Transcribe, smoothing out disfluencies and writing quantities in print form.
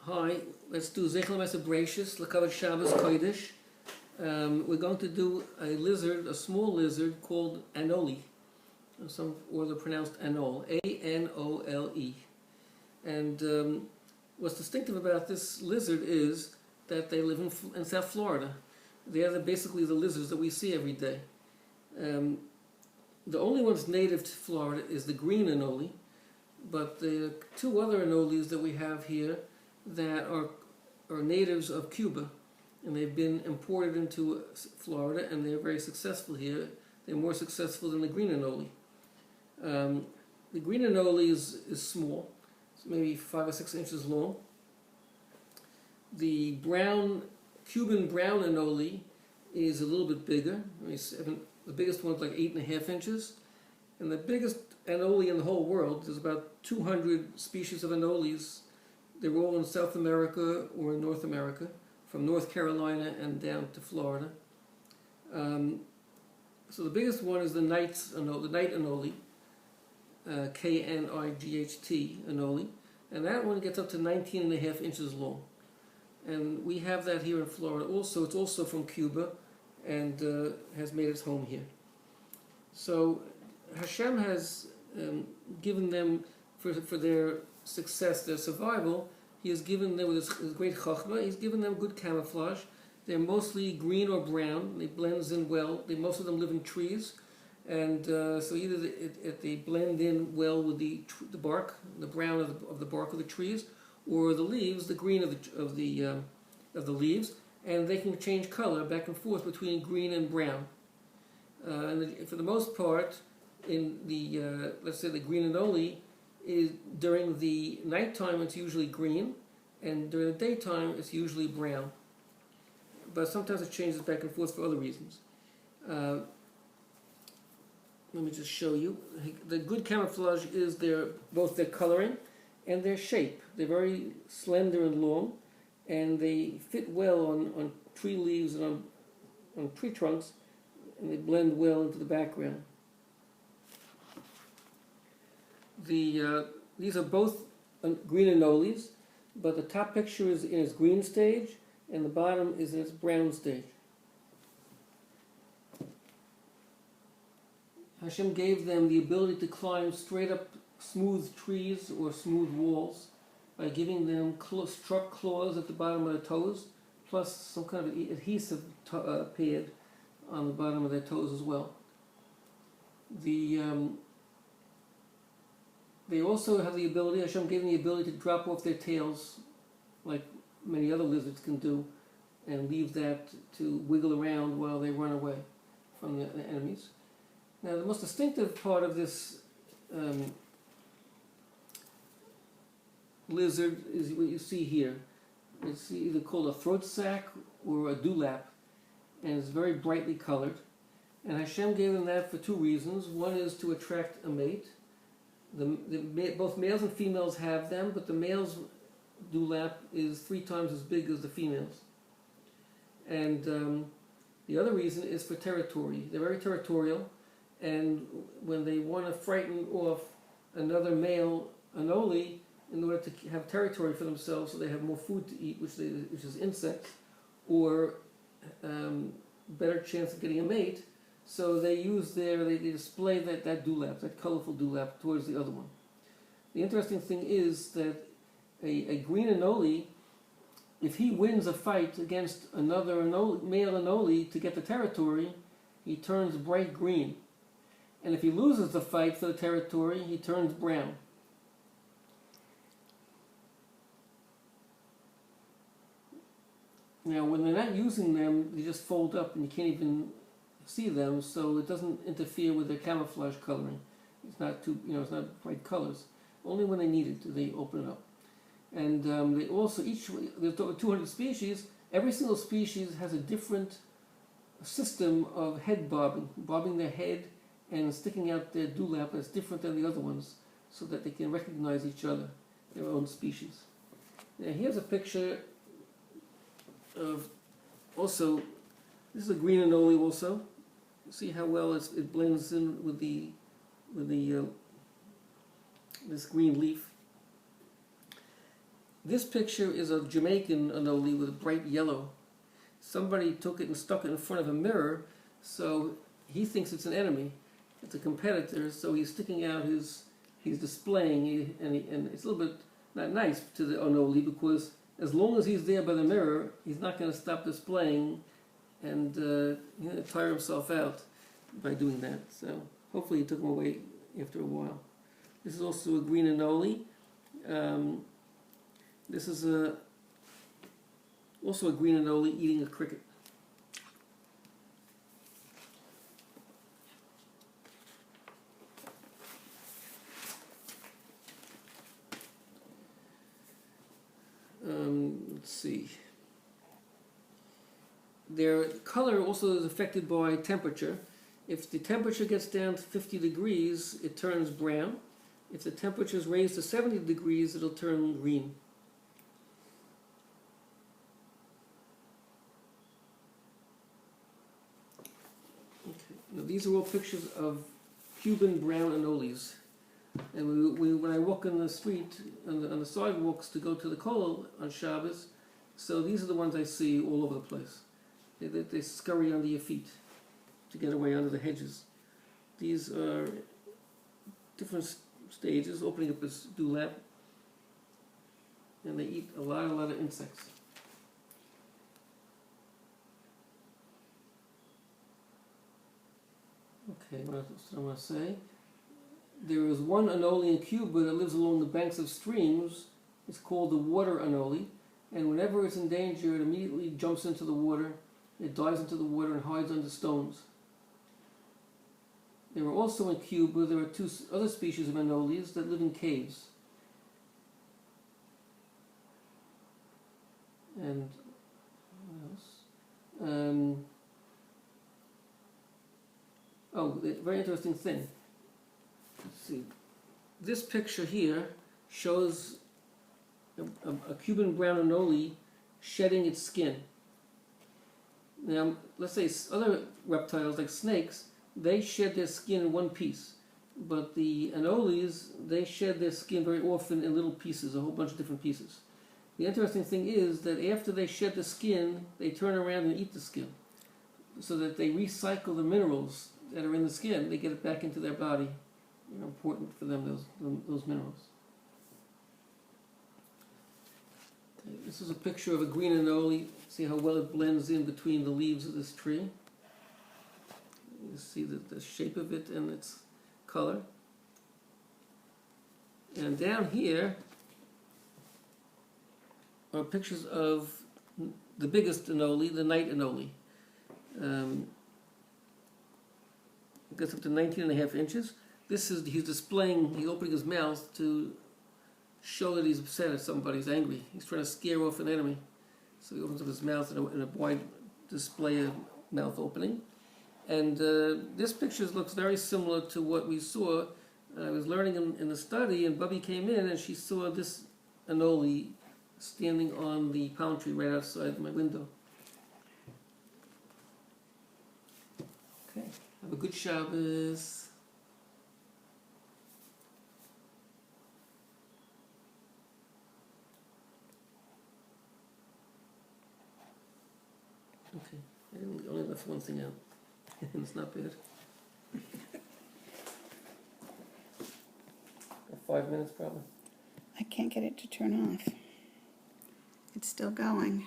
Hi, let's do Zecher lemaaseh bereishis, l'kavod Shabbos Kodesh. We're going to do a lizard, a small lizard called anole. Or they're pronounced anole, A-N-O-L-E. And what's distinctive about this lizard is that they live in South Florida. They are basically the lizards that we see every day. The only ones native to Florida is the green anole, but the two other anoles that we have here that are natives of Cuba, and they've been imported into Florida, and they're very successful here. They're more successful than the green anole. The green anole is small, it's maybe 5 or 6 inches long. The Cuban brown anole is a little bit bigger. The biggest one's like 8.5 inches. And the biggest anole in the whole world, there's about 200 species of anoles. They're all in South America or in North America, from North Carolina and down to Florida. So the biggest one is the night anole, K-N-I-G-H-T anole, and that one gets up to 19.5 inches long. And we have that here in Florida also. It's also from Cuba and has made its home here. So Hashem has given them, for their success, their survival, He has given them, with his great chachma, He's given them good camouflage. They're mostly green or brown. They blend in well. Most of them live in trees. And so either they blend in well with the bark, the brown of the bark of the trees, or the leaves, the green of the leaves, and they can change color back and forth between green and brown. And for the most part, in the let's say the green anole, is during the nighttime it's usually green, and during the daytime it's usually brown. But sometimes it changes back and forth for other reasons. Let me just show you. The good camouflage is both their coloring and their shape. They're very slender and long, and they fit well on tree leaves and on tree trunks, and they blend well into the background. These are both green anoles, but the top picture is in its green stage, and the bottom is in its brown stage. Hashem gave them the ability to climb straight up smooth trees or smooth walls by giving them struck claws at the bottom of their toes, plus some kind of adhesive pad on the bottom of their toes as well. They also have the ability, Hashem gave them the ability to drop off their tails like many other lizards can do, and leave that to wiggle around while they run away from the enemies. Now, the most distinctive part of this lizard is what you see here. It's either called a throat sac or a dewlap, and it's very brightly colored. And Hashem gave them that for two reasons. One is to attract a mate. Both males and females have them, but the male's dewlap is 3 times as big as the female's. And the other reason is for territory. They're very territorial, and when they want to frighten off another male anole in order to have territory for themselves, so they have more food to eat, which is insects, or better chance of getting a mate, so they display that dewlap, that colorful dewlap, towards the other one. The interesting thing is that a green anole, if he wins a fight against another male anole to get the territory, he turns bright green. And if he loses the fight for the territory, he turns brown. Now, when they're not using them, they just fold up and you can't even see them, so it doesn't interfere with their camouflage coloring. It's not it's not bright colors. Only when they need it do they open it up. And they also, there's over 200 species. Every single species has a different system of head bobbing their head and sticking out their dewlap that's different than the other ones, so that they can recognize each other, their own species. Now here's a picture of, also, this is a green anole also. See how well it blends in with this green leaf. This picture is a Jamaican anole with bright yellow. Somebody took it and stuck it in front of a mirror, so he thinks it's an enemy. It's a competitor, so he's sticking out he's displaying, and it's a little bit not nice to the anole, because as long as he's there by the mirror, he's not going to stop displaying and tire himself out by doing that. So hopefully he took him away after a while. This is also a green anole. This is also a green anole eating a cricket. Let's see. Their color also is affected by temperature. If the temperature gets down to 50 degrees, it turns brown. If the temperature is raised to 70 degrees, it'll turn green. Okay. Now these are all pictures of Cuban brown anoles. And when I walk in the street, on the sidewalks to go to the kollel on Shabbos, so these are the ones I see all over the place. They scurry under your feet to get away under the hedges. These are different stages, opening up this dewlap, and they eat a lot of insects. Okay, what else do I want to say? There is one anole in Cuba that lives along the banks of streams. It's called the water anole, and whenever it's in danger, it immediately jumps into the water. It dives into the water and hides under stones. There are also in Cuba, there are two other species of anoles that live in caves. And what else? Oh, a very interesting thing. Let's see. This picture here shows a Cuban brown anole shedding its skin. Now, let's say other reptiles like snakes, they shed their skin in one piece. But the anoles, they shed their skin very often in little pieces, a whole bunch of different pieces. The interesting thing is that after they shed the skin, they turn around and eat the skin, so that they recycle the minerals that are in the skin. They get it back into their body. Important for them, those minerals. Okay, this is a picture of a green anole. See how well it blends in between the leaves of this tree. You see the shape of it and its color. And down here are pictures of the biggest anole, the night anole. It gets up to 19.5 inches. This is, he's opening his mouth to show that he's upset at somebody, he's angry. He's trying to scare off an enemy. So he opens up his mouth in a wide display of mouth opening. And this picture looks very similar to what we saw. I was learning in the study, and Bubby came in and she saw this anole standing on the palm tree right outside my window. Okay, have a good Shabbos. Okay, I only left one thing out. It's not bad. 5 minutes probably. I can't get it to turn off. It's still going.